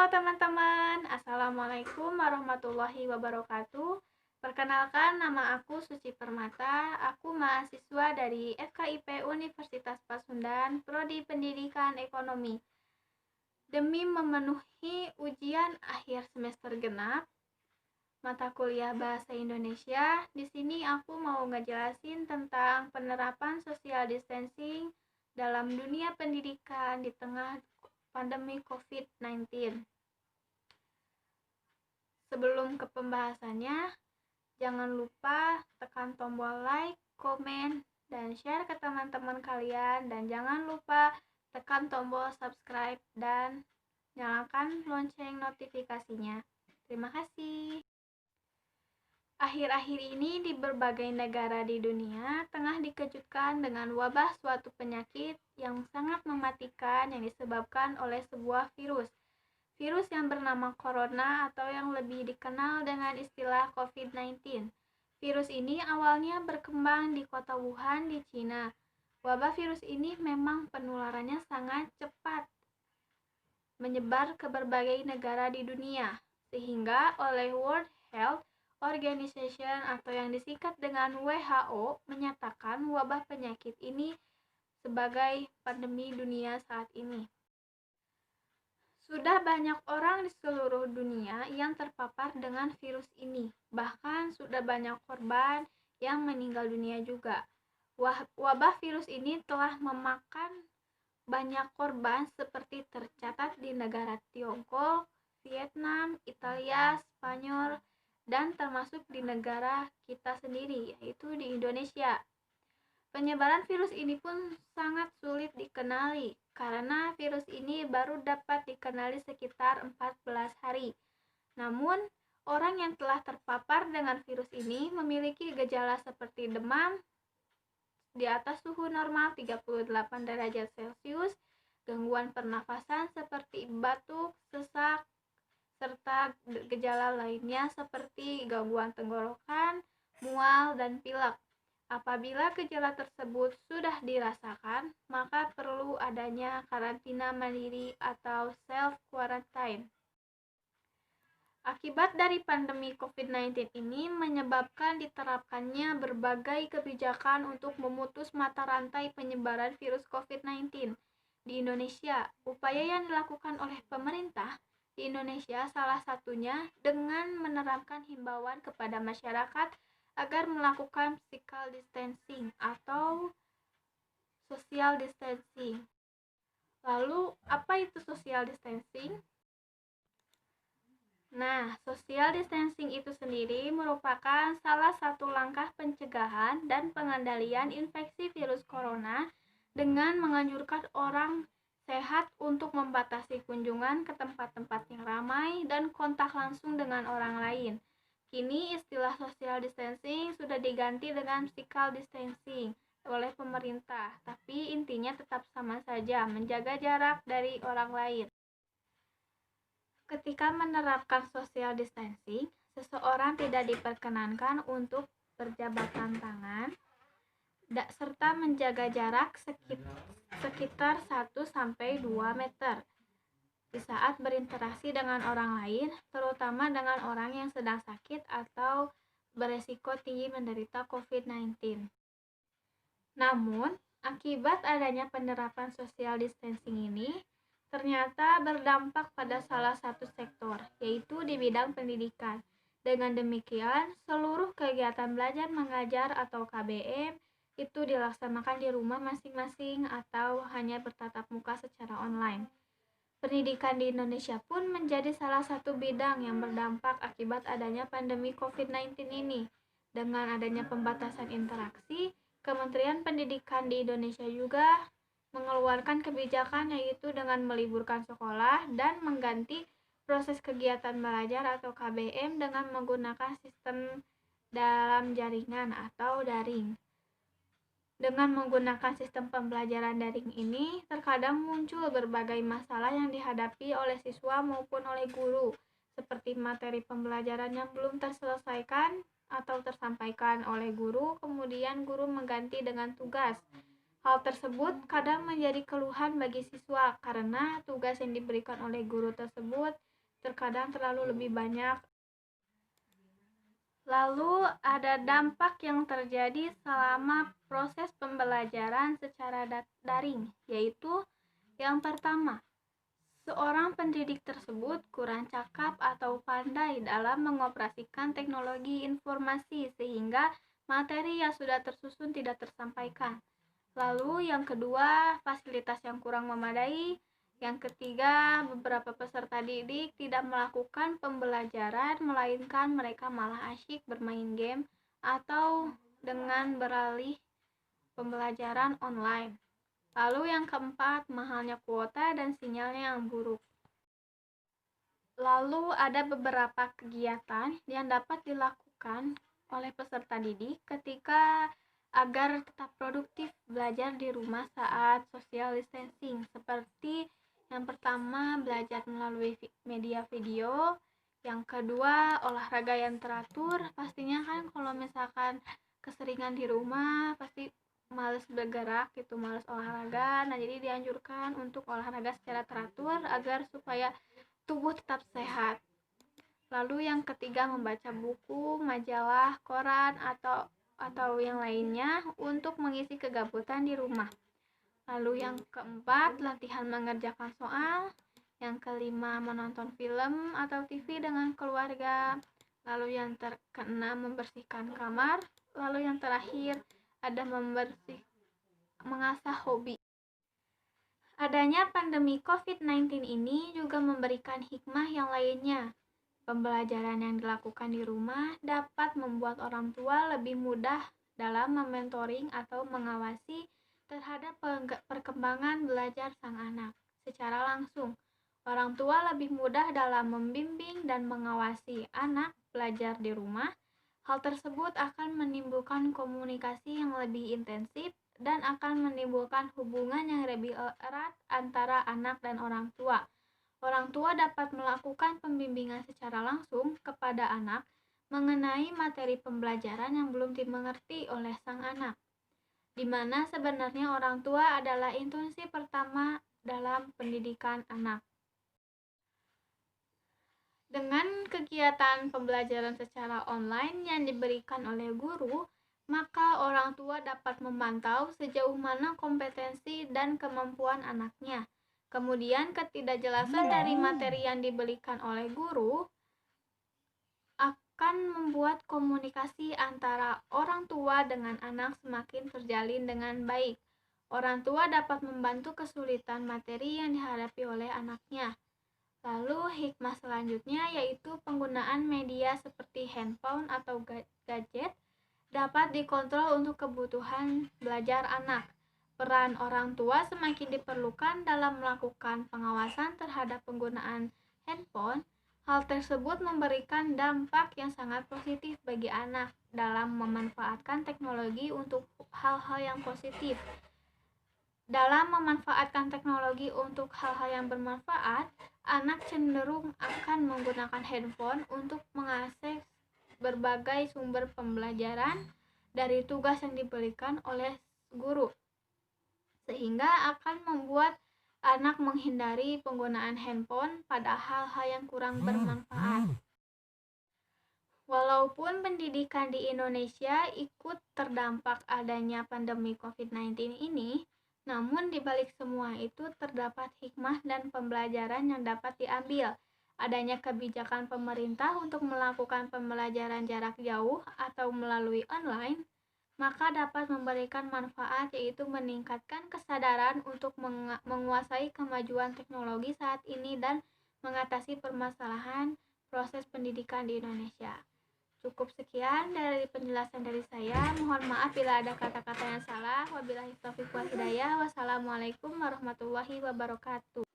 teman-teman, Assalamualaikum warahmatullahi wabarakatuh. Perkenalkan, nama aku Suci Permata. Aku mahasiswa dari FKIP Universitas Pasundan, Prodi Pendidikan Ekonomi. Demi memenuhi ujian akhir semester genap mata kuliah Bahasa Indonesia, di sini aku mau ngejelasin tentang penerapan social distancing dalam dunia pendidikan di tengah pandemi COVID-19. Sebelum ke pembahasannya, jangan lupa tekan tombol like, komen, dan share ke teman-teman kalian. Dan jangan lupa tekan tombol subscribe dan nyalakan lonceng notifikasinya. Terima kasih. Akhir-akhir ini di berbagai negara di dunia tengah dikejutkan dengan wabah suatu penyakit yang sangat mematikan yang disebabkan oleh sebuah virus. Virus yang bernama corona atau yang lebih dikenal dengan istilah COVID-19. Virus ini awalnya berkembang di kota Wuhan di Cina. Wabah virus ini memang penularannya sangat cepat, menyebar ke berbagai negara di dunia, sehingga oleh World Health Organization atau yang disingkat dengan WHO menyatakan wabah penyakit ini sebagai pandemi dunia saat ini. Sudah banyak orang di seluruh dunia yang terpapar dengan virus ini. Bahkan sudah banyak korban yang meninggal dunia juga. Wabah virus ini telah memakan banyak korban seperti tercatat di negara Tiongkok, Vietnam, Italia, Spanyol, dan termasuk di negara kita sendiri, yaitu di Indonesia. Penyebaran virus ini pun sangat sulit dikenali karena virus ini baru dapat dikenali sekitar 14 hari. Namun, orang yang telah terpapar dengan virus ini memiliki gejala seperti demam di atas suhu normal 38 derajat Celcius, gangguan pernafasan seperti batuk, sesak, serta gejala lainnya seperti gangguan tenggorokan, mual, dan pilek. Apabila gejala tersebut sudah dirasakan, maka perlu adanya karantina mandiri atau self-quarantine. Akibat dari pandemi COVID-19 ini menyebabkan diterapkannya berbagai kebijakan untuk memutus mata rantai penyebaran virus COVID-19 di Indonesia. Upaya yang dilakukan oleh pemerintah di Indonesia salah satunya dengan menerapkan himbauan kepada masyarakat agar melakukan physical distancing atau social distancing. Lalu, apa itu social distancing? Nah, social distancing itu sendiri merupakan salah satu langkah pencegahan dan pengendalian infeksi virus corona dengan menganjurkan orang sehat untuk membatasi kunjungan ke tempat-tempat yang ramai dan kontak langsung dengan orang lain. Kini istilah social distancing sudah diganti dengan physical distancing oleh pemerintah, tapi intinya tetap sama saja, menjaga jarak dari orang lain. Ketika menerapkan social distancing, seseorang tidak diperkenankan untuk berjabatan tangan serta menjaga jarak sekitar 1-2 meter di saat berinteraksi dengan orang lain, terutama dengan orang yang sedang sakit atau beresiko tinggi menderita COVID-19. Namun, akibat adanya penerapan social distancing ini, ternyata berdampak pada salah satu sektor, yaitu di bidang pendidikan. Dengan demikian, seluruh kegiatan belajar mengajar atau KBM itu dilaksanakan di rumah masing-masing atau hanya bertatap muka secara online. Pendidikan di Indonesia pun menjadi salah satu bidang yang berdampak akibat adanya pandemi COVID-19 ini. Dengan adanya pembatasan interaksi, Kementerian Pendidikan di Indonesia juga mengeluarkan kebijakan yaitu dengan meliburkan sekolah dan mengganti proses kegiatan belajar atau KBM dengan menggunakan sistem dalam jaringan atau daring. Dengan menggunakan sistem pembelajaran daring ini, terkadang muncul berbagai masalah yang dihadapi oleh siswa maupun oleh guru, seperti materi pembelajaran yang belum terselesaikan atau tersampaikan oleh guru, kemudian guru mengganti dengan tugas. Hal tersebut kadang menjadi keluhan bagi siswa karena tugas yang diberikan oleh guru tersebut terkadang terlalu lebih banyak. Lalu ada dampak yang terjadi selama proses pembelajaran secara daring, yaitu yang pertama, seorang pendidik tersebut kurang cakap atau pandai dalam mengoperasikan teknologi informasi sehingga materi yang sudah tersusun tidak tersampaikan. Lalu yang kedua, fasilitas yang kurang memadai. Yang ketiga, beberapa peserta didik tidak melakukan pembelajaran, melainkan mereka malah asyik bermain game atau dengan beralih pembelajaran online. Lalu yang keempat, mahalnya kuota dan sinyalnya yang buruk. Lalu ada beberapa kegiatan yang dapat dilakukan oleh peserta didik ketika agar tetap produktif belajar di rumah saat social distancing, seperti yang pertama, belajar melalui media video. Yang kedua, olahraga yang teratur. Pastinya kan kalau misalkan keseringan di rumah, pasti males bergerak gitu, males olahraga. Nah, jadi dianjurkan untuk olahraga secara teratur agar supaya tubuh tetap sehat. Lalu yang ketiga, membaca buku, majalah, koran, atau yang lainnya untuk mengisi kegabutan di rumah. Lalu yang keempat, latihan mengerjakan soal. Yang kelima, menonton film atau TV dengan keluarga. Lalu yang keenam, membersihkan kamar. Lalu yang terakhir, ada mengasah hobi. Adanya pandemi COVID-19 ini juga memberikan hikmah yang lainnya. Pembelajaran yang dilakukan di rumah dapat membuat orang tua lebih mudah dalam mementoring atau mengawasi terhadap perkembangan belajar sang anak secara langsung. Orang tua lebih mudah dalam membimbing dan mengawasi anak belajar di rumah. Hal tersebut akan menimbulkan komunikasi yang lebih intensif dan akan menimbulkan hubungan yang lebih erat antara anak dan orang tua. Orang tua dapat melakukan pembimbingan secara langsung kepada anak mengenai materi pembelajaran yang belum dimengerti oleh sang anak, di mana sebenarnya orang tua adalah instansi pertama dalam pendidikan anak. Dengan kegiatan pembelajaran secara online yang diberikan oleh guru, maka orang tua dapat memantau sejauh mana kompetensi dan kemampuan anaknya. Kemudian ketidakjelasan dari materi yang diberikan oleh guru akan membuat komunikasi antara orang tua dengan anak semakin terjalin dengan baik. Orang tua dapat membantu kesulitan materi yang dihadapi oleh anaknya. Lalu hikmah selanjutnya yaitu penggunaan media seperti handphone atau gadget dapat dikontrol untuk kebutuhan belajar anak. Peran orang tua semakin diperlukan dalam melakukan pengawasan terhadap penggunaan handphone. Hal tersebut memberikan dampak yang sangat positif bagi anak dalam memanfaatkan teknologi untuk hal-hal yang positif. Dalam memanfaatkan teknologi untuk hal-hal yang bermanfaat, anak cenderung akan menggunakan handphone untuk mengakses berbagai sumber pembelajaran dari tugas yang diberikan oleh guru, sehingga akan membuat anak menghindari penggunaan handphone pada hal-hal yang kurang bermanfaat. Walaupun pendidikan di Indonesia ikut terdampak adanya pandemi COVID-19 ini, namun di balik semua itu terdapat hikmah dan pembelajaran yang dapat diambil. Adanya kebijakan pemerintah untuk melakukan pembelajaran jarak jauh atau melalui online, maka dapat memberikan manfaat yaitu meningkatkan kesadaran untuk menguasai kemajuan teknologi saat ini dan mengatasi permasalahan proses pendidikan di Indonesia. Cukup sekian dari penjelasan dari saya. Mohon maaf bila ada kata-kata yang salah. Wabillahi taufiq wal hidayah. Wassalamualaikum warahmatullahi wabarakatuh.